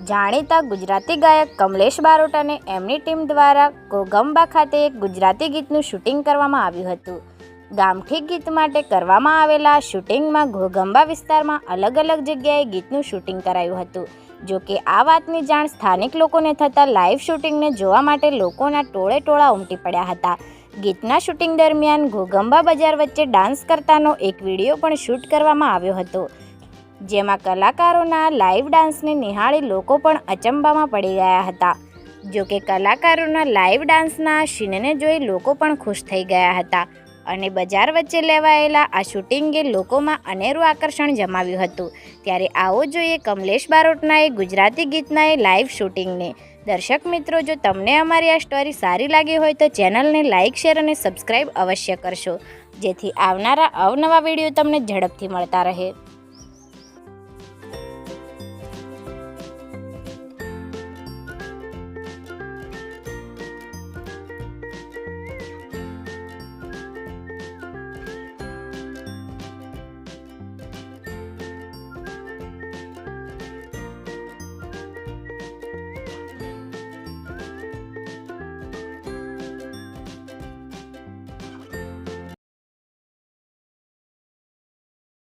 જાણીતા ગુજરાતી ગાયક કમલેશ બારોટ અને એમની ટીમ દ્વારા ઘોઘંબા ખાતે એક ગુજરાતી ગીતનું શૂટિંગ કરવામાં આવ્યું હતું। ગામઠી ગીત માટે કરવામાં આવેલા શૂટિંગમાં ઘોઘંબા વિસ્તારમાં અલગ અલગ જગ્યાએ ગીતનું શૂટિંગ કરાયું હતું। જો કે આ વાતની જાણ સ્થાનિક લોકોને થતાં લાઈવ શૂટિંગને જોવા માટે લોકોના ટોળે ટોળા ઉમટી પડ્યા હતા। ગીતના શૂટિંગ દરમિયાન ઘોઘંબા બજાર વચ્ચે ડાન્સ કરતાનો એક વિડીયો પણ શૂટ કરવામાં આવ્યો હતો, જેમાં કલાકારોના લાઈવ ડાન્સને નિહાળી લોકો પણ અચંબામાં પડી ગયા હતા। જો કે કલાકારોના લાઈવ ડાન્સના સીનને જોઈ લોકો પણ ખુશ થઈ ગયા હતા અને બજાર વચ્ચે લેવાયેલા આ શૂટિંગે લોકોમાં અનેરું આકર્ષણ જમાવ્યું હતું। ત્યારે આવો જોઈએ કમલેશ બારોટના એ ગુજરાતી ગીતના એ લાઈવ શૂટિંગને। દર્શક મિત્રો, જો તમને અમારી આ સ્ટોરી સારી લાગી હોય તો ચેનલને લાઇક, શેર અને સબસ્ક્રાઈબ અવશ્ય કરશો, જેથી આવનારા અવનવા વિડીયો તમને ઝડપથી મળતા રહે।